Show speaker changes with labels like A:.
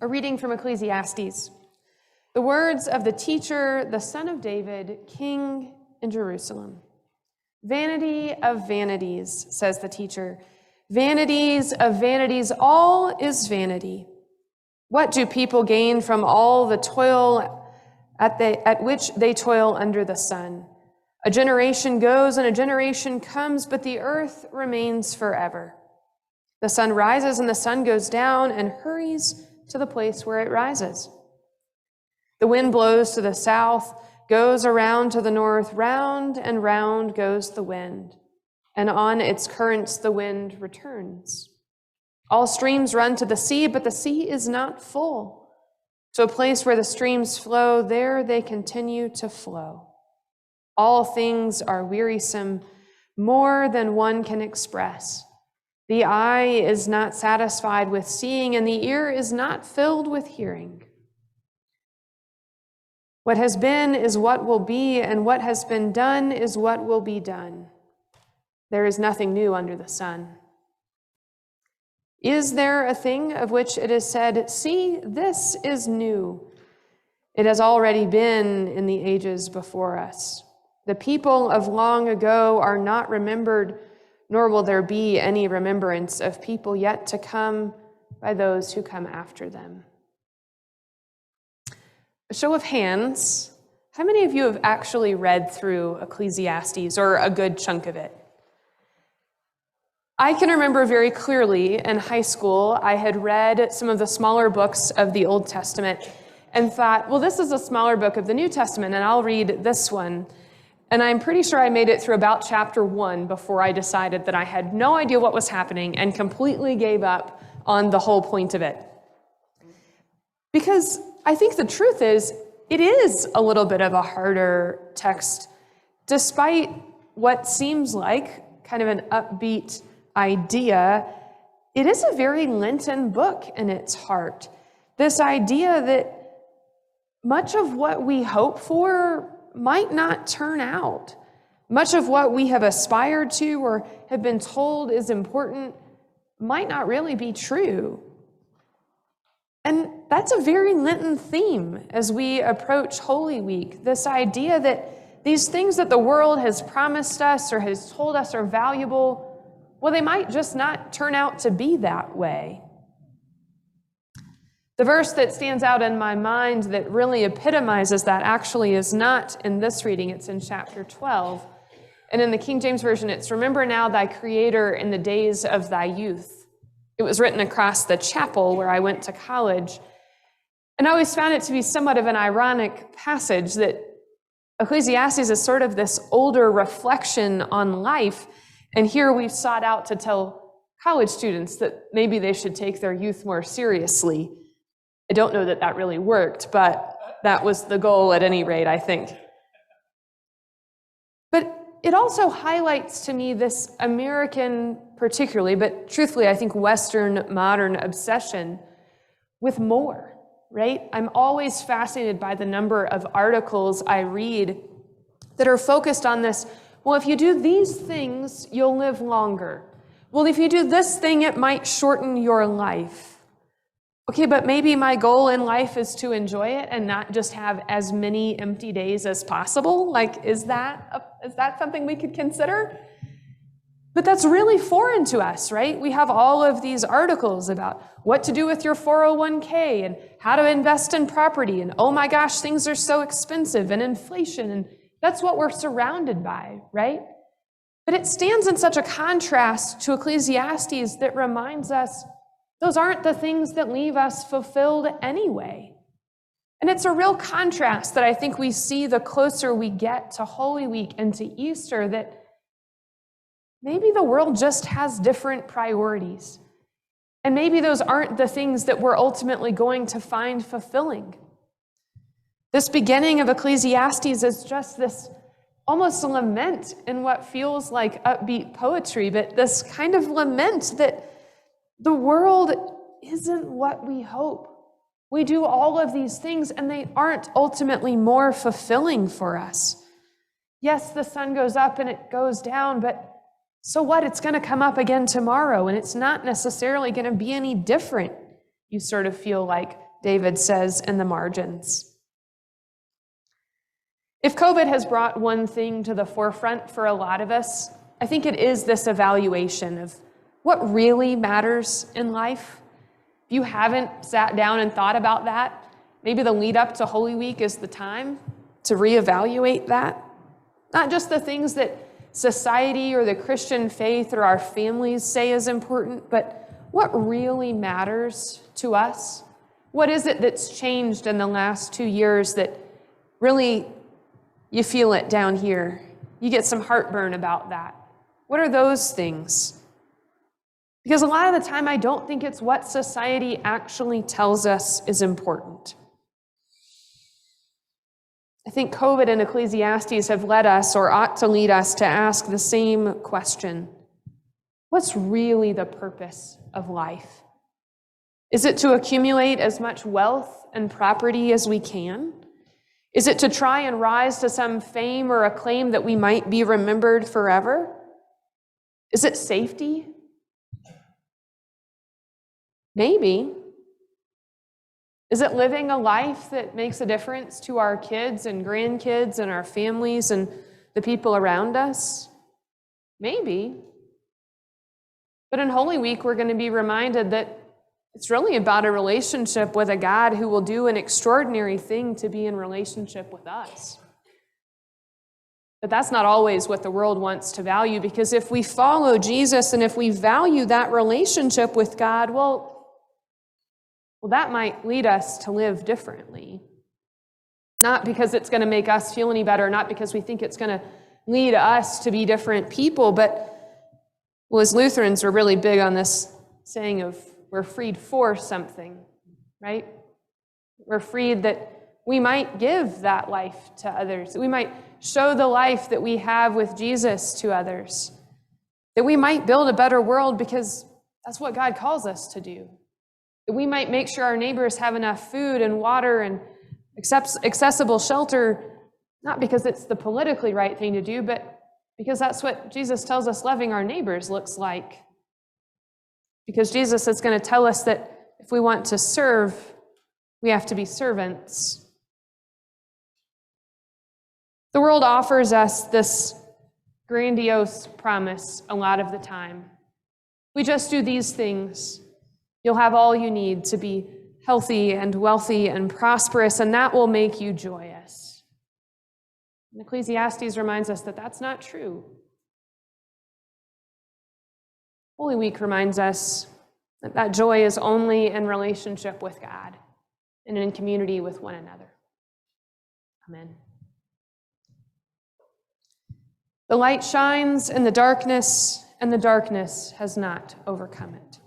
A: A reading from Ecclesiastes. The words of the teacher, the son of David, king in Jerusalem. Vanity of vanities, says the teacher. Vanities of vanities, all is vanity. What do people gain from all the toil at which they toil under the sun? A generation goes and a generation comes, but the earth remains forever. The sun rises and the sun goes down and hurries to the place where it rises. The wind blows to the south, goes around to the north, round and round goes the wind, and on its currents the wind returns. All streams run to the sea, but the sea is not full. To a place where the streams flow, there they continue to flow. All things are wearisome, more than one can express. The eye is not satisfied with seeing, and the ear is not filled with hearing. What has been is what will be, and what has been done is what will be done. There is nothing new under the sun. Is there a thing of which it is said, "See, this is new"? It has already been in the ages before us. The people of long ago are not remembered, nor will there be any remembrance of people yet to come by those who come after them. A show of hands, how many of you have actually read through Ecclesiastes, or a good chunk of it? I can remember very clearly in high school, I had read some of the smaller books of the Old Testament and thought, well, this is a smaller book of the New Testament, and I'll read this one. And I'm pretty sure I made it through about chapter 1 before I decided that I had no idea what was happening and completely gave up on the whole point of it. Because I think the truth is, it is a little bit of a harder text, despite what seems like kind of an upbeat idea. It is a very Lenten book in its heart. This idea that much of what we hope for might not turn out. Much of what we have aspired to or have been told is important might not really be true. And that's a very Lenten theme as we approach Holy Week, this idea that these things that the world has promised us or has told us are valuable, well, they might just not turn out to be that way. The verse that stands out in my mind that really epitomizes that actually is not in this reading, it's in chapter 12. And in the King James Version, it's, "Remember now thy Creator in the days of thy youth." It was written across the chapel where I went to college. And I always found it to be somewhat of an ironic passage that Ecclesiastes is sort of this older reflection on life. And here we've sought out to tell college students that maybe they should take their youth more seriously. I don't know that that really worked, but that was the goal at any rate, I think. But it also highlights to me this American, particularly, but truthfully, I think Western modern obsession with more, right? I'm always fascinated by the number of articles I read that are focused on this. Well, if you do these things, you'll live longer. Well, if you do this thing, it might shorten your life. Okay, but maybe my goal in life is to enjoy it and not just have as many empty days as possible. Like, is that something we could consider? But that's really foreign to us, right? We have all of these articles about what to do with your 401k and how to invest in property. And oh my gosh, things are so expensive and inflation. And that's what we're surrounded by, right? But it stands in such a contrast to Ecclesiastes that reminds us those aren't the things that leave us fulfilled anyway. And it's a real contrast that I think we see the closer we get to Holy Week and to Easter, that maybe the world just has different priorities. And maybe those aren't the things that we're ultimately going to find fulfilling. This beginning of Ecclesiastes is just this almost lament in what feels like upbeat poetry, but this kind of lament that the world isn't what we hope. We do all of these things, and they aren't ultimately more fulfilling for us. Yes, the sun goes up and it goes down, but so what? It's going to come up again tomorrow, and it's not necessarily going to be any different. You sort of feel like David says in the margins. If COVID has brought one thing to the forefront for a lot of us, I think it is this evaluation of what really matters in life. If you haven't sat down and thought about that, maybe the lead up to Holy Week is the time to reevaluate that. Not just the things that society or the Christian faith or our families say is important, but what really matters to us? What is it that's changed in the last 2 years that really you feel it down here? You get some heartburn about that. What are those things? Because a lot of the time, I don't think it's what society actually tells us is important. I think COVID and Ecclesiastes have led us, or ought to lead us, to ask the same question. What's really the purpose of life? Is it to accumulate as much wealth and property as we can? Is it to try and rise to some fame or acclaim that we might be remembered forever? Is it safety? Maybe. Is it living a life that makes a difference to our kids and grandkids and our families and the people around us? Maybe. But in Holy Week, we're going to be reminded that it's really about a relationship with a God who will do an extraordinary thing to be in relationship with us. But that's not always what the world wants to value, because if we follow Jesus and if we value that relationship with God, well, that might lead us to live differently. Not because it's going to make us feel any better, not because we think it's going to lead us to be different people, but, well, as Lutherans, we're really big on this saying of we're freed for something, right? We're freed that we might give that life to others, that we might show the life that we have with Jesus to others, that we might build a better world because that's what God calls us to do. That we might make sure our neighbors have enough food and water and accessible shelter, not because it's the politically right thing to do, but because that's what Jesus tells us loving our neighbors looks like. Because Jesus is going to tell us that if we want to serve, we have to be servants. The world offers us this grandiose promise a lot of the time. We just do these things. You'll have all you need to be healthy and wealthy and prosperous, and that will make you joyous. And Ecclesiastes reminds us that that's not true. Holy Week reminds us that that joy is only in relationship with God and in community with one another. Amen. The light shines in the darkness, and the darkness has not overcome it.